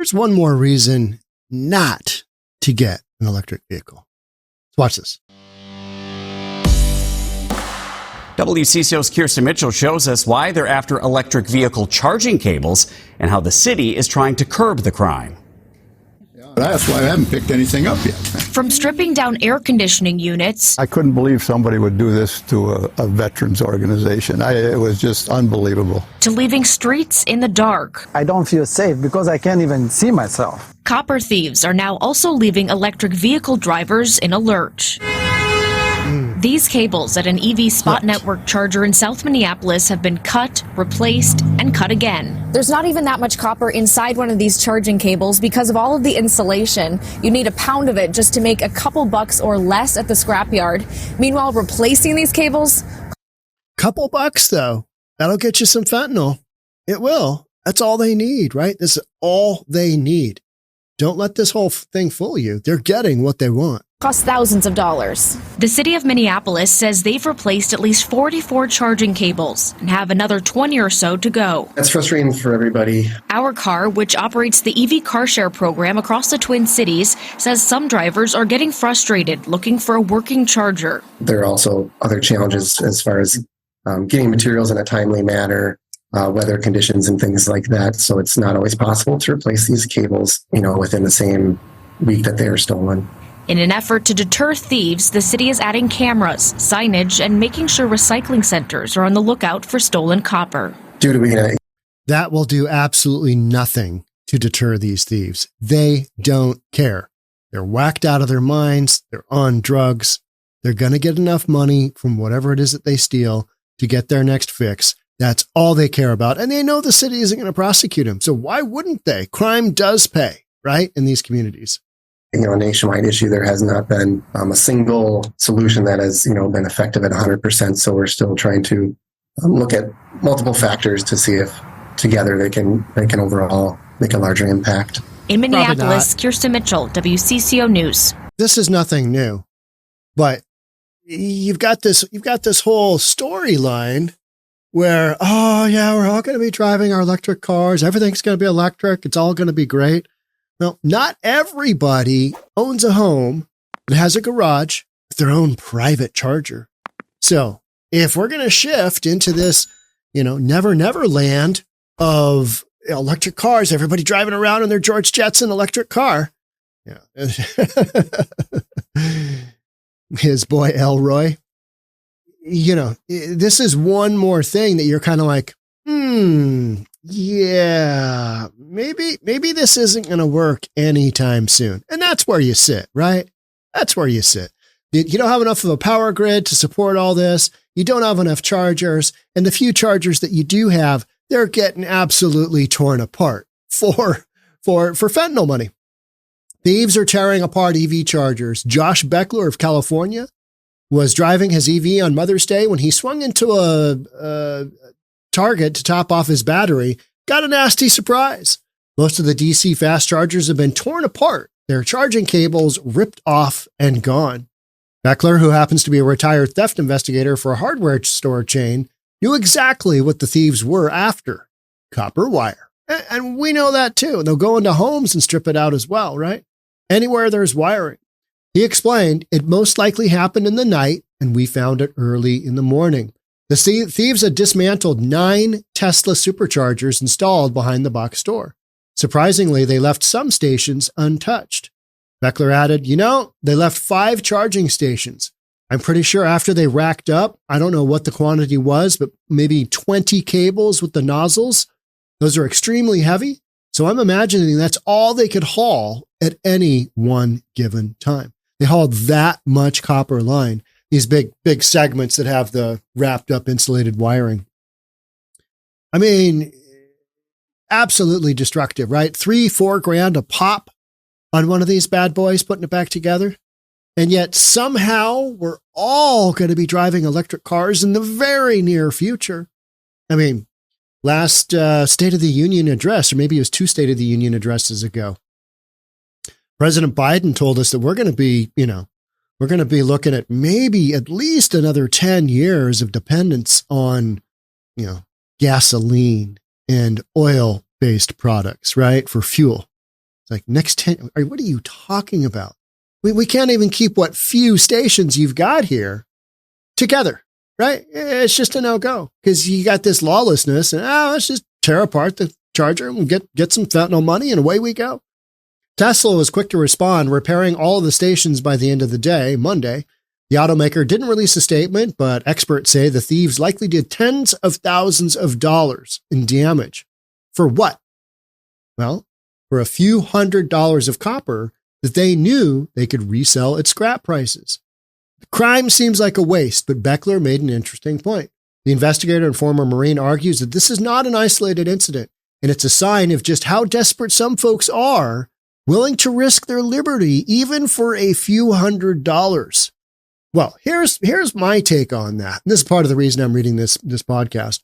Here's one more reason not to get an electric vehicle. Let's watch this. WCCO's Kirsten Mitchell shows us why they're after electric vehicle charging cables and how the city is trying to curb the crime. That's why I haven't picked anything up yet. From stripping down air conditioning units. I couldn't believe somebody would do this to a veterans organization. It was just unbelievable. To leaving streets in the dark. I don't feel safe because I can't even see myself. Copper thieves are now also leaving electric vehicle drivers in a lurch. These cables at an EV spot network charger in South Minneapolis have been cut, replaced, and cut again. There's not even that much copper inside one of these charging cables because of all of the insulation. You need a pound of it just to make a couple bucks or less at the scrapyard. Meanwhile, replacing these cables... Couple bucks, though. That'll get you some fentanyl. It will. That's all they need, right? This is all they need. Don't let this whole thing fool you. They're getting what they want. Cost thousands of dollars. The city of Minneapolis says they've replaced at least 44 charging cables and have another 20 or so to go. That's frustrating for everybody. Our Car, which operates the EV car share program across the Twin Cities, says some drivers are getting frustrated looking for a working charger. There are also other challenges as far as getting materials in a timely manner, weather conditions and things like that. So it's not always possible to replace these cables, within the same week that they are stolen. In an effort to deter thieves, the city is adding cameras, signage, and making sure recycling centers are on the lookout for stolen copper. That will do absolutely nothing to deter these thieves. They don't care. They're whacked out of their minds. They're on drugs. They're going to get enough money from whatever it is that they steal to get their next fix. That's all they care about. And they know the city isn't going to prosecute them. So why wouldn't they? Crime does pay, right? In these communities. A nationwide issue, there has not been a single solution that has, been effective at 100%. So we're still trying to look at multiple factors to see if together they can overall make a larger impact. In Minneapolis, Kirsten Mitchell, WCCO News. This is nothing new, but you've got this whole storyline where, we're all going to be driving our electric cars. Everything's going to be electric. It's all going to be great. Well, not everybody owns a home that has a garage with their own private charger. So if we're going to shift into this, never land of electric cars, everybody driving around in their George Jetson electric car. Yeah. His boy Elroy. This is one more thing that you're kind of like, yeah, maybe this isn't going to work anytime soon. And that's where you sit, right? That's where you sit. You don't have enough of a power grid to support all this. You don't have enough chargers. And the few chargers that you do have, they're getting absolutely torn apart for fentanyl money. Thieves are tearing apart EV chargers. Josh Beckler of California was driving his EV on Mother's Day when he swung into a Target to top off his battery, got a nasty surprise. Most of the DC fast chargers have been torn apart, their charging cables ripped off and gone. Beckler, who happens to be a retired theft investigator for a hardware store chain, knew exactly what the thieves were after: copper wire. And we know that too. They'll go into homes and strip it out as well, right? Anywhere there's wiring. He explained it most likely happened in the night, and we found it early in the morning. The thieves had dismantled 9 Tesla superchargers installed behind the box store. Surprisingly, they left some stations untouched. Beckler added, they left 5 charging stations. I'm pretty sure after they racked up, I don't know what the quantity was, but maybe 20 cables with the nozzles. Those are extremely heavy. So I'm imagining that's all they could haul at any one given time. They hauled that much copper line. These big segments that have the wrapped up insulated wiring. I mean, absolutely destructive, right? $3-4 grand a pop on one of these bad boys, putting it back together. And yet somehow we're all going to be driving electric cars in the very near future. I mean, last State of the Union address, or maybe it was 2 State of the Union addresses ago, President Biden told us that we're going to be, we're going to be looking at maybe at least another 10 years of dependence on, gasoline and oil-based products, right, for fuel. It's like next 10, what are you talking about? We can't even keep what few stations you've got here together, right? It's just a no-go because you got this lawlessness and let's just tear apart the charger and get some fentanyl money and away we go. Tesla was quick to respond, repairing all of the stations by the end of the day, Monday. The automaker didn't release a statement, but experts say the thieves likely did tens of thousands of dollars in damage. For what? Well, for a few $100s of copper that they knew they could resell at scrap prices. The crime seems like a waste, but Beckler made an interesting point. The investigator and former Marine argues that this is not an isolated incident, and it's a sign of just how desperate some folks are, willing to risk their liberty even for a few $100s. Well, here's my take on that. And this is part of the reason I'm reading this podcast.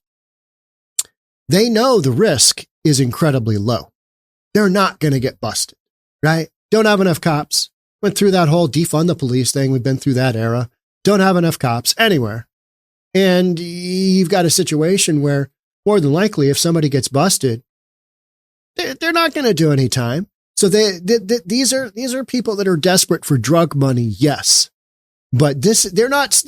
They know the risk is incredibly low. They're not going to get busted, right? Don't have enough cops. Went through that whole defund the police thing. We've been through that era. Don't have enough cops anywhere. And you've got a situation where more than likely, if somebody gets busted, they're not going to do any time. So these are people that are desperate for drug money. Yes. But they're not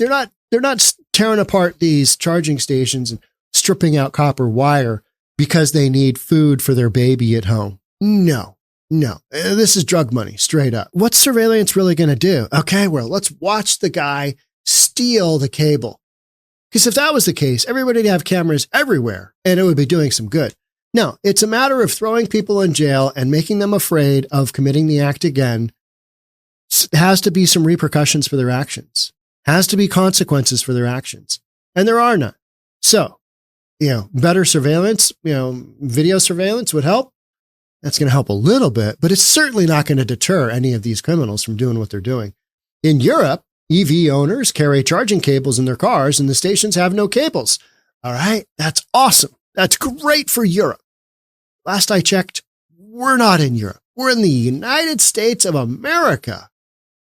tearing apart these charging stations and stripping out copper wire because they need food for their baby at home. No. This is drug money, straight up. What's surveillance really going to do? Okay, well, let's watch the guy steal the cable. Because if that was the case, everybody would have cameras everywhere and it would be doing some good. No, it's a matter of throwing people in jail and making them afraid of committing the act again. Has to be some repercussions for their actions. Has to be consequences for their actions. And there are none. So, better surveillance, video surveillance would help. That's going to help a little bit, but it's certainly not going to deter any of these criminals from doing what they're doing. In Europe, EV owners carry charging cables in their cars and the stations have no cables. All right. That's awesome. That's great for Europe. Last I checked, we're not in Europe. We're in the United States of America.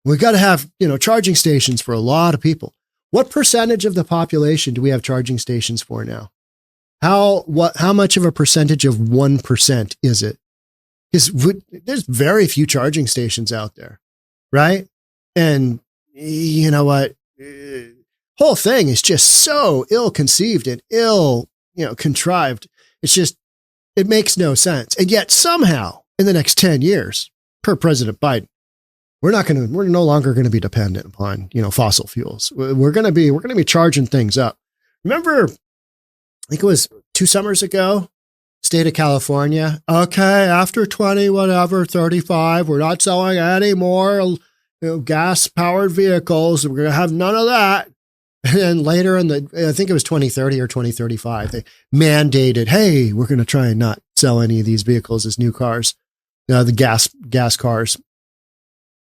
We got to have, charging stations for a lot of people. What percentage of the population do we have charging stations for now? How much of a percentage of 1% is it? Because there's very few charging stations out there, right? And you know what? Whole thing is just so ill-conceived and contrived. It's just, it makes no sense. And yet somehow in the next 10 years, per President Biden, we're no longer going to be dependent upon, fossil fuels. We're going to be charging things up. Remember, I think it was 2 summers ago, state of California. Okay, after 35, we're not selling any more gas-powered vehicles. We're going to have none of that. And then later I think it was 2030 or 2035, they mandated, hey, we're going to try and not sell any of these vehicles as new cars, the gas cars.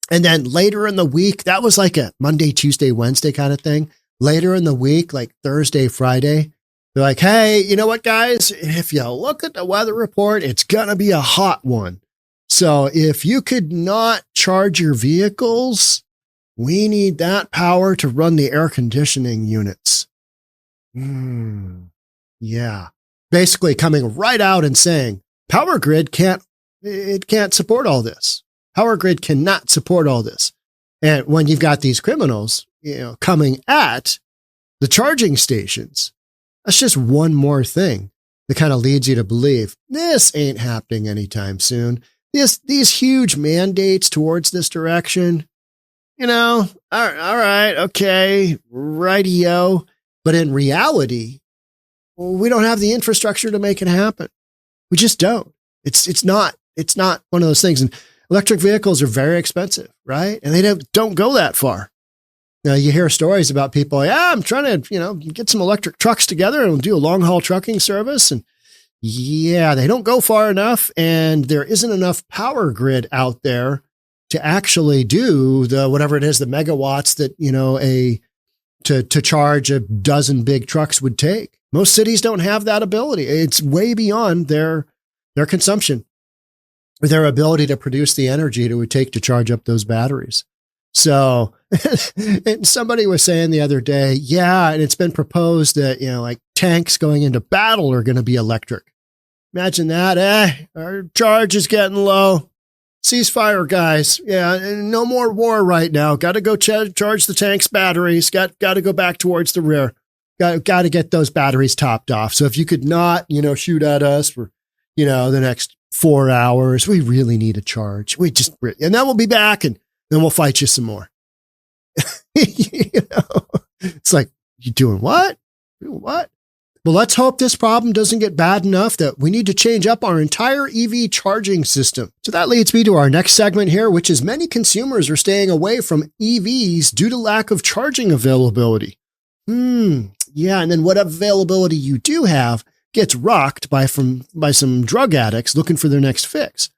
And then later in the week, that was like a Monday, Tuesday, Wednesday kind of thing. Later in the week, like Thursday, Friday, they're like, hey, you know what, guys? If you look at the weather report, it's going to be a hot one. So if you could not charge your vehicles, we need that power to run the air conditioning units. Yeah. Basically coming right out and saying, power grid can't support all this. Power grid cannot support all this. And when you've got these criminals, coming at the charging stations, that's just one more thing that kind of leads you to believe this ain't happening anytime soon. These huge mandates towards this direction, all right, okay, rightio. But in reality, we don't have the infrastructure to make it happen. We just don't. It's not one of those things. And electric vehicles are very expensive, right? And they don't go that far. Now you hear stories about people, I'm trying to, get some electric trucks together and do a long haul trucking service. And they don't go far enough. And there isn't enough power grid out there to actually do the, whatever it is, the megawatts that, to charge a dozen big trucks would take. Most cities don't have that ability. It's way beyond their consumption, their ability to produce the energy it would take to charge up those batteries. So and somebody was saying the other day, and it's been proposed that, like tanks going into battle are going to be electric. Imagine that. Our charge is getting low. Ceasefire, guys. Yeah, no more war right now. Got to go charge the tank's batteries. Got to go back towards the rear. Got to get those batteries topped off. So if you could not, shoot at us for, the next 4 hours, we really need a charge. And then we'll be back and then we'll fight you some more. It's like, you doing what? What? Well, let's hope this problem doesn't get bad enough that we need to change up our entire EV charging system. So that leads me to our next segment here, which is many consumers are staying away from EVs due to lack of charging availability. Yeah, and then what availability you do have gets rocked by some drug addicts looking for their next fix.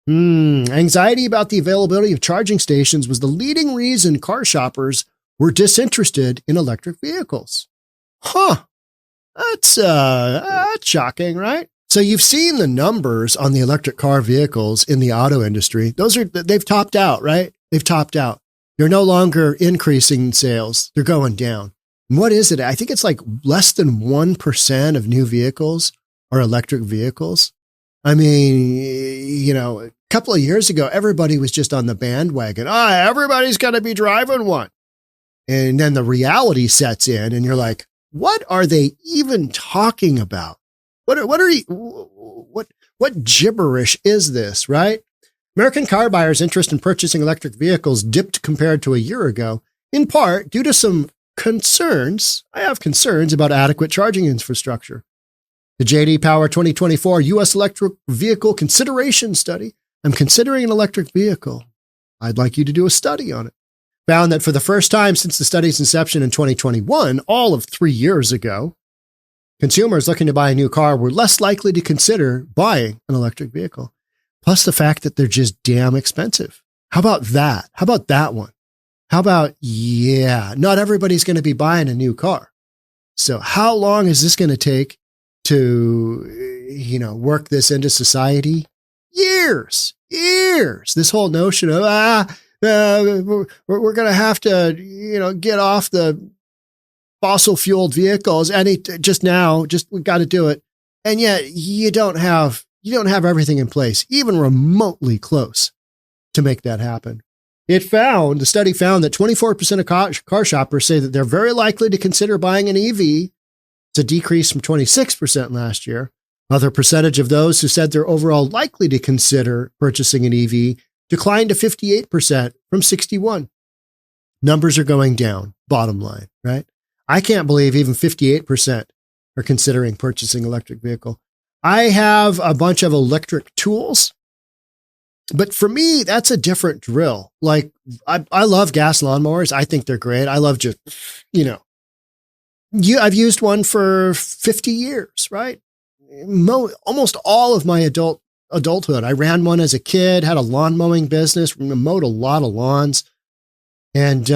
Anxiety about the availability of charging stations was the leading reason car shoppers were disinterested in electric vehicles. Huh. That's shocking, right? So you've seen the numbers on the electric car vehicles in the auto industry. They've topped out, right? They've topped out. They're no longer increasing in sales. They're going down. And what is it? I think it's like less than 1% of new vehicles are electric vehicles. I mean, a couple of years ago, everybody was just on the bandwagon. Everybody's going to be driving one. And then the reality sets in and you're like, what are they even talking about? What gibberish is this, right? American car buyers' interest in purchasing electric vehicles dipped compared to a year ago, in part due to some concerns. I have concerns about adequate charging infrastructure. The J.D. Power 2024 U.S. Electric Vehicle Consideration Study. I'm considering an electric vehicle. I'd like you to do a study on it. Found that for the first time since the study's inception in 2021, all of 3 years ago, consumers looking to buy a new car were less likely to consider buying an electric vehicle. Plus the fact that they're just damn expensive. How about that? How about that one? How about, not everybody's going to be buying a new car. So how long is this going to take to, work this into society? Years. This whole notion of, we're going to have to, get off the fossil fueled vehicles. We got to do it. And yet you don't have everything in place, even remotely close to make that happen. The study found that 24% of car shoppers say that they're very likely to consider buying an EV. It's a decrease from 26% last year. Other percentage of those who said they're overall likely to consider purchasing an EV declined to 58% from 61%. Numbers are going down, bottom line, right? I can't believe even 58% are considering purchasing electric vehicle. I have a bunch of electric tools, but for me, that's a different drill. Like I love gas lawnmowers. I think they're great. I love just, I've used one for 50 years, right? Almost all of my adulthood. I ran one as a kid, had a lawn mowing business, mowed a lot of lawns. And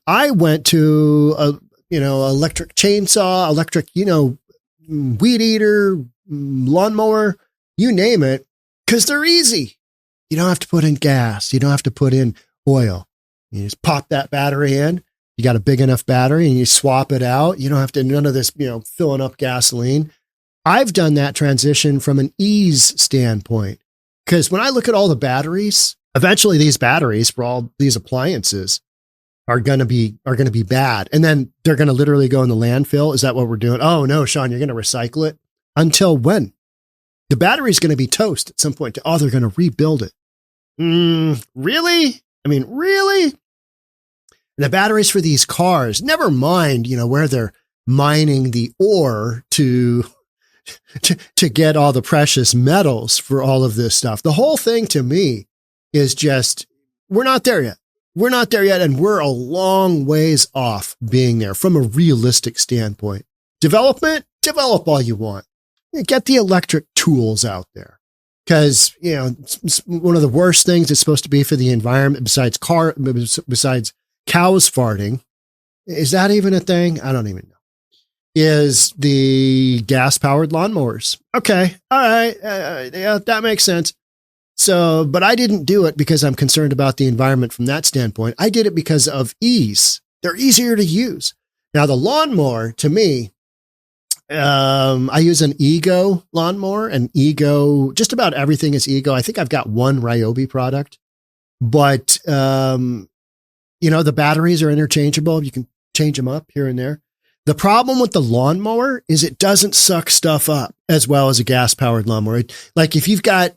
I went to electric chainsaw, electric, weed eater, lawnmower, you name it, because they're easy. You don't have to put in gas. You don't have to put in oil. You just pop that battery in. You got a big enough battery and you swap it out. You don't have to, none of this, filling up gasoline. I've done that transition from an ease standpoint, because when I look at all the batteries, eventually these batteries for all these appliances are going to be bad. And then they're going to literally go in the landfill. Is that what we're doing? Oh no, Sean, you're going to recycle it. Until when? The battery's going to be toast at some point. They're going to rebuild it. Really? I mean, really? And the batteries for these cars, never mind, where they're mining the ore to get all the precious metals for all of this stuff. The whole thing to me is just, we're not there yet. We're not there yet. And we're a long ways off being there from a realistic standpoint. Development, develop all you want. Get the electric tools out there. Because, one of the worst things it's supposed to be for the environment besides cows farting. Is that even a thing? I don't even know. Is the gas-powered lawnmowers. Okay. All right. Yeah, that makes sense. So, but I didn't do it because I'm concerned about the environment from that standpoint. I did it because of ease. They're easier to use. Now, the lawnmower, to me, I use an Ego lawnmower, and Ego, just about everything is Ego. I think I've got one Ryobi product, but, the batteries are interchangeable. You can change them up here and there. The problem with the lawnmower is it doesn't suck stuff up as well as a gas powered lawnmower. Like if you've got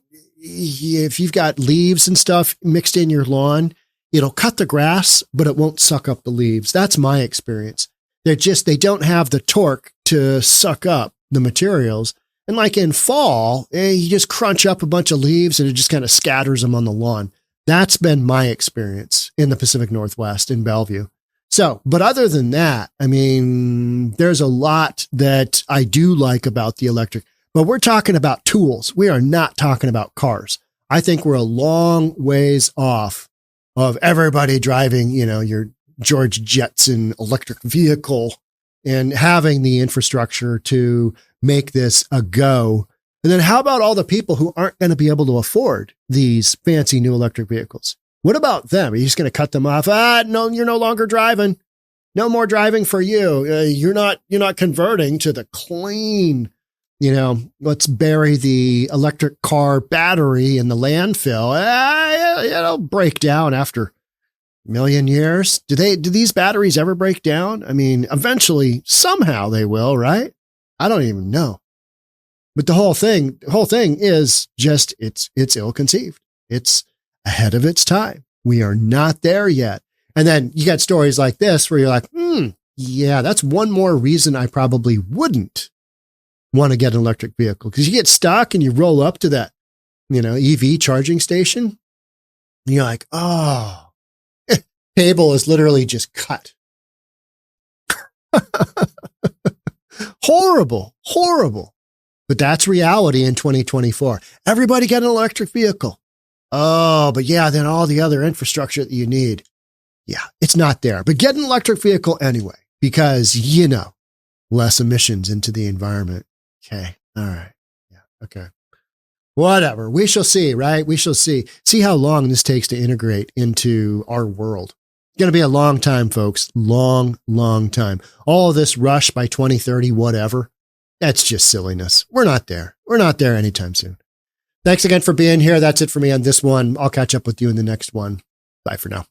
leaves and stuff mixed in your lawn, it'll cut the grass, but it won't suck up the leaves. That's my experience. They don't have the torque to suck up the materials. And like in fall, you just crunch up a bunch of leaves and it just kind of scatters them on the lawn. That's been my experience in the Pacific Northwest in Bellevue. So, but other than that, I mean, there's a lot that I do like about the electric, but we're talking about tools. We are not talking about cars. I think we're a long ways off of everybody driving, your George Jetson electric vehicle and having the infrastructure to make this a go. And then how about all the people who aren't going to be able to afford these fancy new electric vehicles? What about them? Are you just going to cut them off? No, you're no longer driving. No more driving for you. You're not converting to the clean, let's bury the electric car battery in the landfill. It'll break down after a million years. Do these batteries ever break down? I mean, eventually, somehow they will, right? I don't even know. But the whole thing is just, it's ill-conceived. It's ahead of its time. We are not there yet. And then you got stories like this where you're like, yeah, that's one more reason I probably wouldn't want to get an electric vehicle, because you get stuck and you roll up to that, EV charging station. And you're like, oh, cable is literally just cut. Horrible. But that's reality in 2024. Everybody get an electric vehicle. Oh, but yeah, then all the other infrastructure that you need. Yeah, it's not there. But get an electric vehicle anyway, because, less emissions into the environment. Okay. All right. Yeah. Okay. Whatever. We shall see, right? We shall see. See how long this takes to integrate into our world. It's going to be a long time, folks. Long, long time. All of this rush by 2030, whatever. That's just silliness. We're not there. We're not there anytime soon. Thanks again for being here. That's it for me on this one. I'll catch up with you in the next one. Bye for now.